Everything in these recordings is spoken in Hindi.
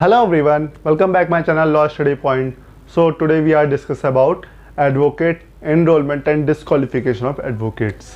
Hello everyone, welcome back my channel Law Study Point. So today we are discuss about advocate enrollment and disqualification of advocates.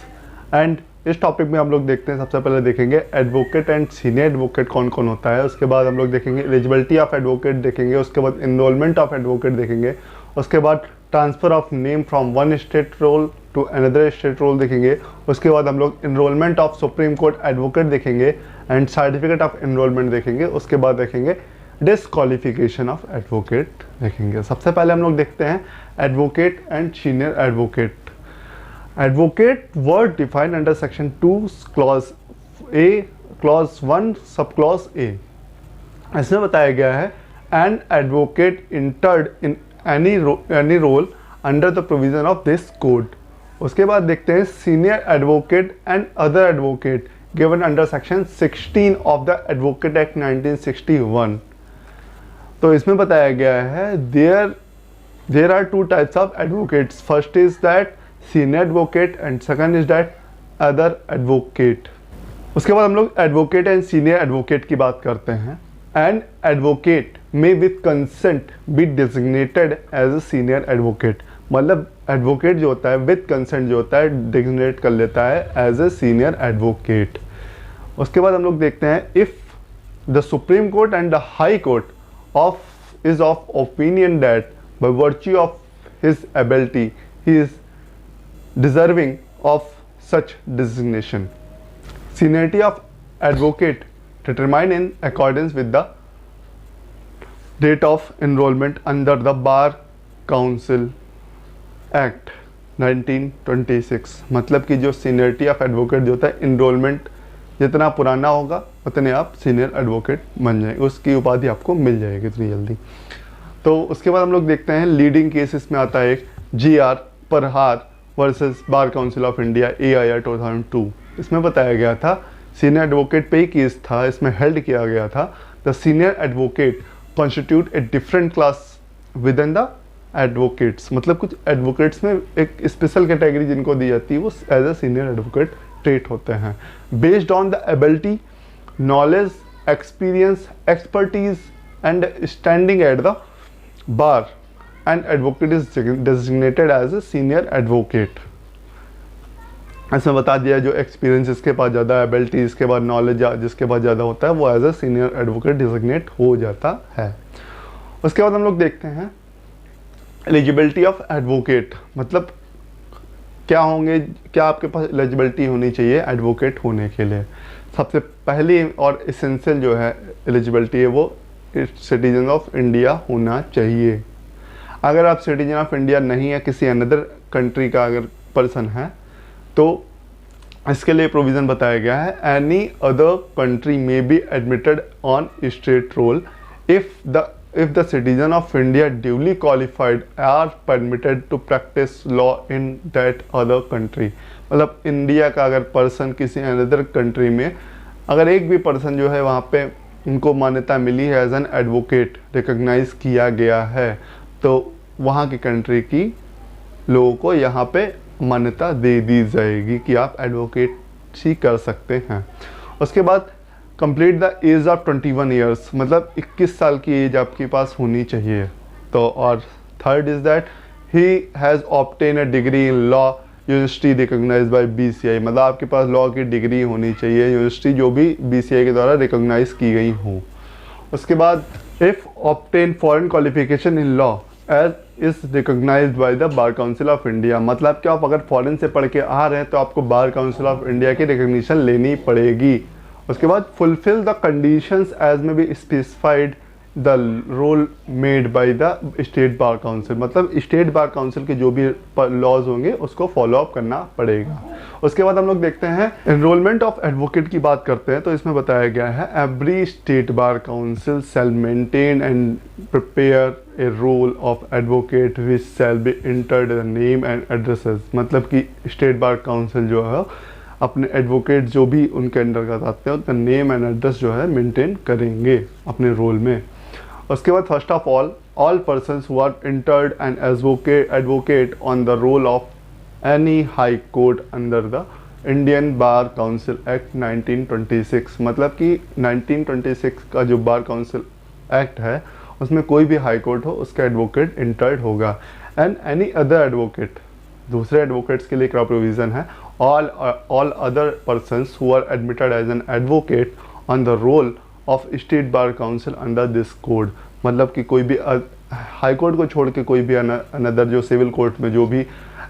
And इस टॉपिक में हम लोग देखते हैं, सबसे पहले देखेंगे एडवोकेट एंड सीनियर एडवोकेट कौन कौन होता है। उसके बाद हम लोग देखेंगे एलिजिबिलिटी ऑफ एडवोकेट देखेंगे, उसके बाद एनरोलमेंट ऑफ एडवोकेट देखेंगे, उसके बाद transfer of name from one state roll to another state roll देखेंगे, उसके बाद हम लोग enrolment of supreme court advocate देखेंगे एंड सर्टिफिकेट ऑफ एनरोलमेंट देखेंगे, उसके बाद देखेंगे डिसक्वालिफिकेशन ऑफ एडवोकेट देखेंगे। सबसे पहले हम लोग देखते हैं advocate and senior advocate. Advocate word defined under section 2 clause A clause 1 sub clause A. इसमें बताया गया है an advocate entered in any roll under the provision of this code. उसके बाद देखते हैं senior advocate and other advocate given under section 16 of the advocate act 1961। तो इसमें बताया गया है there are two types of advocates. First is that senior advocate and second is that other advocate. उसके बाद हम लोग एडवोकेट एंड सीनियर एडवोकेट की बात करते हैं। An advocate may with consent be designated as a senior advocate. मतलब एडवोकेट जो होता है विथ कंसेंट जो होता है डिजिग्नेट कर लेता है एज अ सीनियर एडवोकेट। उसके बाद हम लोग देखते हैं if the supreme court and the high court is of opinion that by virtue of his ability he is deserving of such designation. Seniority of advocate determined in accordance with the date of enrollment under the Bar Council Act 1926। मतलब कि जो सीनियरिटी ऑफ एडवोकेट जो होता है इनरोलमेंट जितना पुराना होगा उतने आप सीनियर एडवोकेट बन जाएंगे, उसकी उपाधि आपको मिल जाएगी इतनी जल्दी। तो उसके बाद हम लोग देखते हैं लीडिंग केसेस में आता है एक GR Parhar versus bar council of India AIR 2002। इसमें बताया गया था सीनियर एडवोकेट पे ही केस था, इसमें हेल्ड किया गया था the senior advocate constitute a different class with in the advocates. मतलब कुछ एडवोकेट्स में एक स्पेशल कैटेगरी जिनको दी जाती है वो as a senior advocate treat होते हैं based on the ability knowledge experience expertise and standing at the bar and advocate is designated as a senior advocate. इसमें बता दिया जो एक्सपीरियंस जिसके पास ज़्यादा एबिलिटी इसके बाद नॉलेज जिसके पास ज़्यादा होता है वो as a senior advocate designate हो जाता है। उसके बाद हम लोग देखते हैं एलिजिबिलिटी ऑफ एडवोकेट। मतलब क्या होंगे, क्या आपके पास एलिजिबिलिटी होनी चाहिए एडवोकेट होने के लिए। सबसे पहली और एसेंशियल जो है एलिजिबिलिटी है वो सिटीजन ऑफ इंडिया होना चाहिए। अगर आप सिटीजन ऑफ इंडिया नहीं है, किसी अनदर कंट्री का अगर पर्सन है तो इसके लिए प्रोविज़न बताया गया है any other country may be admitted on state roll if the citizen of India duly qualified are permitted to practice law in that other country। मतलब इंडिया का अगर पर्सन किसी अनदर कंट्री में अगर एक भी पर्सन जो है वहाँ पे उनको मान्यता मिली है एज एन एडवोकेट रिकॉग्नाइज किया गया है तो वहाँ की कंट्री की लोगों को यहाँ पे मान्यता दे दी जाएगी कि आप एडवोकेसी कर सकते हैं। उसके बाद complete the age of 21 years. मतलब 21 साल की एज आपके पास होनी चाहिए। तो और third is that he has obtain a degree in law university recognised by BCI। मतलब आपके पास लॉ की डिग्री होनी चाहिए यूनिवर्सिटी जो भी BCI के द्वारा रिकॉग्नाइज की गई हो। उसके बाद if obtain foreign qualification in law as is recognised by the bar council of India. मतलब कि आप अगर फॉरेन से पढ़ के आ रहे हैं तो आपको बार काउंसिल ऑफ इंडिया की रिकॉग्निशन लेनी पड़ेगी। उसके बाद fulfil the conditions as may be specified the roll made by the state bar council. मतलब स्टेट बार काउंसिल के जो भी लॉज होंगे उसको फॉलो अप करना पड़ेगा। उसके बाद हम लोग देखते हैं एनरोलमेंट ऑफ एडवोकेट की बात करते हैं तो इसमें बताया गया है every state bar council shall maintain and prepare a roll of advocate which shall be entered the name and addresses. मतलब कि स्टेट बार काउंसिल जो है अपने एडवोकेट जो भी उनके अंडर का आते हैं उनका नेम एंड एड्रेस जो है मेंटेन करेंगे अपने रोल में। उसके बाद first of all persons who are entered and advocate on the roll of any high court under the Indian bar council act 1926। मतलब कि 1926 का जो बार काउंसिल एक्ट है उसमें कोई भी हाई कोर्ट हो उसका एडवोकेट इंटर्ड होगा। एंड एनी अदर एडवोकेट, दूसरे एडवोकेट्स के लिए क्या प्रोविज़न है, all other persons who are admitted as an advocate on the roll of state bar council under this code. मतलब कि कोई भी हाई कोर्ट को छोड़ के कोई भी अनदर जो सिविल कोर्ट में जो भी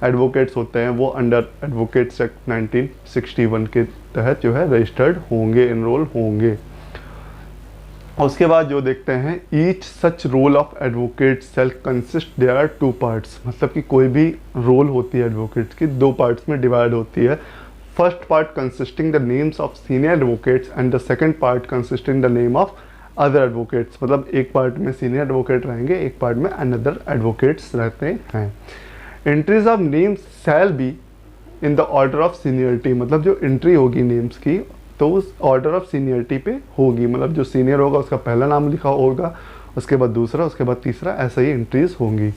एडवोकेट्स होते हैं वो अंडर एडवोकेट्स एक्ट 1961 के तहत जो है रजिस्टर्ड होंगे, इनरोल होंगे। उसके बाद जो देखते हैं, each such roll of advocate shall consist there are 2 parts. मतलब कि कोई भी रोल होती है एडवोकेट्स की 2 पार्ट्स में डिवाइड होती है। First part consisting the names of senior advocates and the second part consisting the name of other advocates. मतलब एक पार्ट में सीनियर एडवोकेट रहेंगे, एक पार्ट में अनदर एडवोकेट्स रहते हैं। Entries of names shall be in the order of seniority. मतलब जो एंट्री होगी नेम्स की तो उस ऑर्डर ऑफ सीनियरिटी पे होगी। मतलब जो सीनियर होगा उसका पहला नाम लिखा होगा, उसके बाद दूसरा, उसके बाद तीसरा, ऐसे ही एंट्रीज होंगी।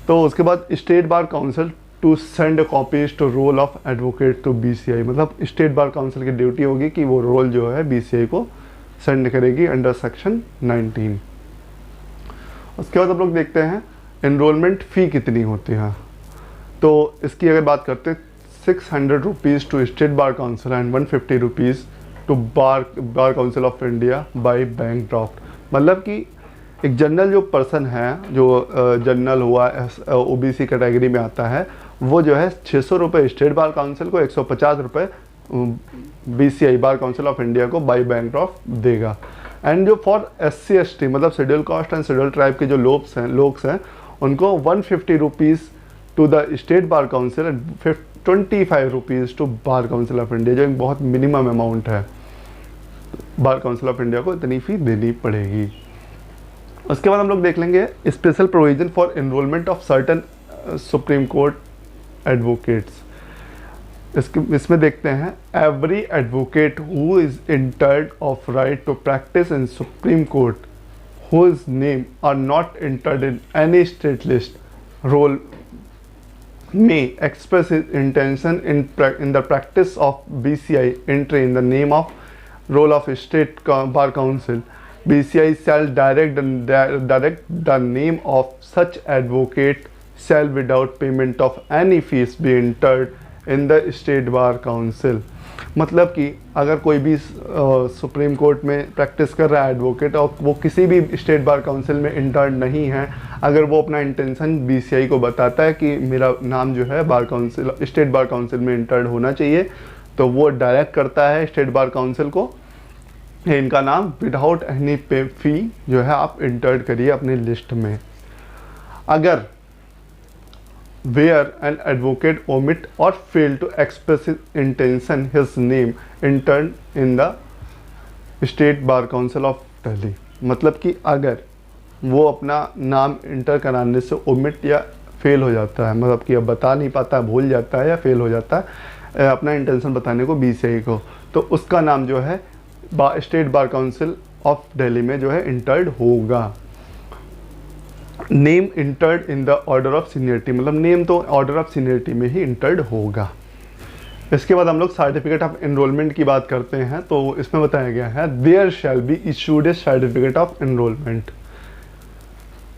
तो उसके बाद state bar council to send copies to roll of advocate to BCI। मतलब स्टेट बार काउंसिल की ड्यूटी होगी कि वो रोल जो है BCI को सेंड करेगी अंडर सेक्शन 19। उसके बाद हम लोग देखते हैं एनरोलमेंट फ़ी कितनी होती है। तो इसकी अगर बात करते हैं 600 rupees to state bar council and 150 rupees to bar council of India by bank draft. मतलब कि एक जनरल जो पर्सन है, जो जनरल हुआ OBC कैटेगरी में आता है, वो जो है 600 रुपये स्टेट बार काउंसिल को, 150 रुपये BCI bar council of India को बाय बैंक ड्राफ्ट देगा। एंड जो फॉर SC ST मतलब schedule caste and schedule tribe के जो लोग हैं उनको 150 rupees to the state bar council and 25 rupees to bar council of India, जो एक बहुत मिनिमम अमाउंट है। बार काउंसिल ऑफ इंडिया को इतनी फ़ी देनी पड़ेगी। उसके बाद हम लोग देख लेंगे special provision for enrolment of certain supreme court advocates. इसमें देखते हैं, every advocate who is entered of right to practice in supreme court whose name are not entered in any state list roll may express his intention in the practice of BCI entry in the name of roll of state bar council. BCI shall direct the name of such advocate shall without payment of any fees be entered in the state bar council. मतलब कि अगर कोई भी सुप्रीम कोर्ट में प्रैक्टिस कर रहा है एडवोकेट और वो किसी भी स्टेट बार काउंसिल में इंटर्न नहीं है, अगर वो अपना इंटेंशन BCI को बताता है कि मेरा नाम जो है bar council state bar council में इंटर्न होना चाहिए, तो वो डायरेक्ट करता है स्टेट बार काउंसिल को इनका नाम विदाउट एनी पे फी जो है आप इंटर्न करिए अपने लिस्ट में। अगर where an advocate omit or fail to express his intention his name entered in the state bar council of Delhi। मतलब कि अगर वो अपना नाम इंटर कराने से ओमिट या फेल हो जाता है, मतलब कि अब बता नहीं पाता, भूल जाता है या फेल हो जाता है अपना इंटेंशन बताने को BCI को, तो उसका नाम जो है state bar council of Delhi में जो है इंटर्ड होगा। Name entered in the order of seniority, मतलब नेम तो ऑर्डर ऑफ सीनियरिटी में ही इंटर्ड होगा। इसके बाद हम लोग सर्टिफिकेट ऑफ एनरोलमेंट की बात करते हैं। तो इसमें बताया गया है there shall be issued a certificate of enrolment,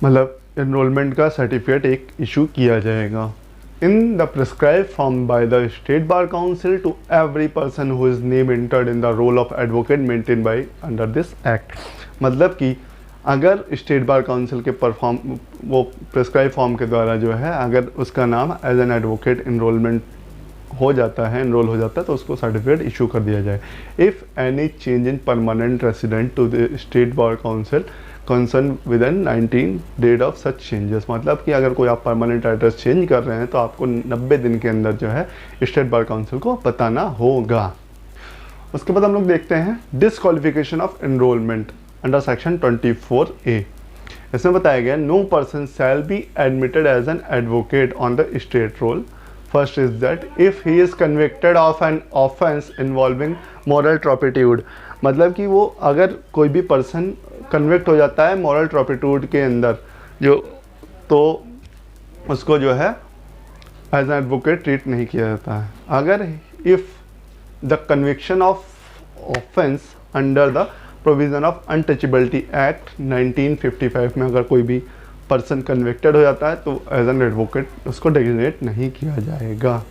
मतलब एनरोलमेंट का सर्टिफिकेट एक इशू किया जाएगा in the prescribe form by the state bar council to every person who is name entered in the roll of advocate maintain by under this act. मतलब कि अगर स्टेट बार काउंसिल के परफॉर्म वो प्रिस्क्राइब फॉर्म के द्वारा जो है अगर उसका नाम एज एन एडवोकेट एनरोलमेंट हो जाता है, एनरोल हो जाता है, तो उसको सर्टिफिकेट इशू कर दिया जाए। If any change in permanent resident to the state bar council concern with in 19 date of such changes, मतलब कि अगर कोई आप परमानेंट एड्रेस चेंज कर रहे हैं तो आपको 90 दिन के अंदर जो है स्टेट बार काउंसिल को बताना होगा। उसके बाद हम लोग देखते हैं disqualification of enrolment under section 24A। इसमें बताया गया no person shall be admitted as an advocate on the state roll. First is that if he is convicted of an offence involving moral turpitude, मतलब कि वो अगर कोई भी पर्सन कन्विक्ट हो जाता है मॉरल ट्रॉपिट्यूड के अंदर जो, तो उसको जो है एज एन एडवोकेट ट्रीट नहीं किया जाता है। अगर if the conviction of offence under the provision of untouchability act 1955 में अगर कोई भी पर्सन कन्विक्टेड हो जाता है तो एज एन एडवोकेट उसको डेजिग्नेट नहीं किया जाएगा।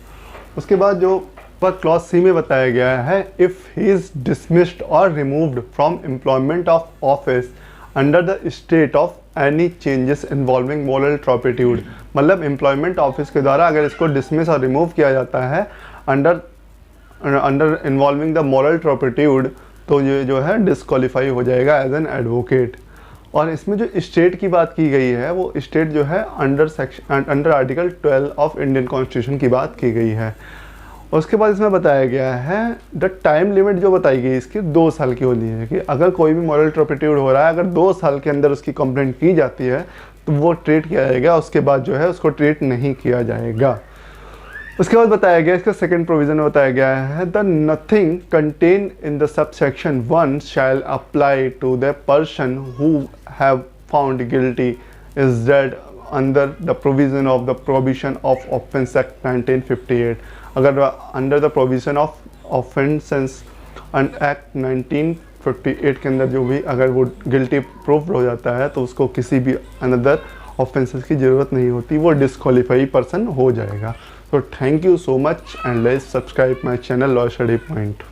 उसके बाद जो पर क्लॉज सी में बताया गया है, इफ़ ही इज़ डिसमिस्ड और removed from employment of office under the state of any changes involving moral turpitude, मतलब एम्प्लॉयमेंट ऑफिस के द्वारा अगर इसको डिसमिस और रिमूव किया जाता है under involving the moral turpitude, तो ये जो है डिस्क्वालीफाई हो जाएगा एज एन एडवोकेट। और इसमें जो स्टेट की बात की गई है वो स्टेट जो है under article 12 of Indian constitution की बात की गई है। उसके बाद इसमें बताया गया है द टाइम लिमिट जो बताई गई इसकी 2 साल की होनी है, कि अगर कोई भी मॉरल टर्पिट्यूड हो रहा है, अगर 2 साल के अंदर उसकी कंप्लेंट की जाती है तो वो ट्रीट किया जाएगा, उसके बाद जो है उसको ट्रीट नहीं किया जाएगा। उसके बाद बताया गया इसका सेकंड प्रोविज़न में बताया गया है the nothing contain in the subsection 1 shall apply to the person who have found guilty is dead under the provision of the prohibition of offence act 1958। अगर under the provision of offences act 1958 के अंदर जो भी अगर वो गिल्टी प्रूफ हो जाता है तो उसको किसी भी अनदर ऑफेंसेस की ज़रूरत नहीं होती, वो डिस्क्वालीफाई पर्सन हो जाएगा। So thank you so much and let's subscribe my channel Law Study Point।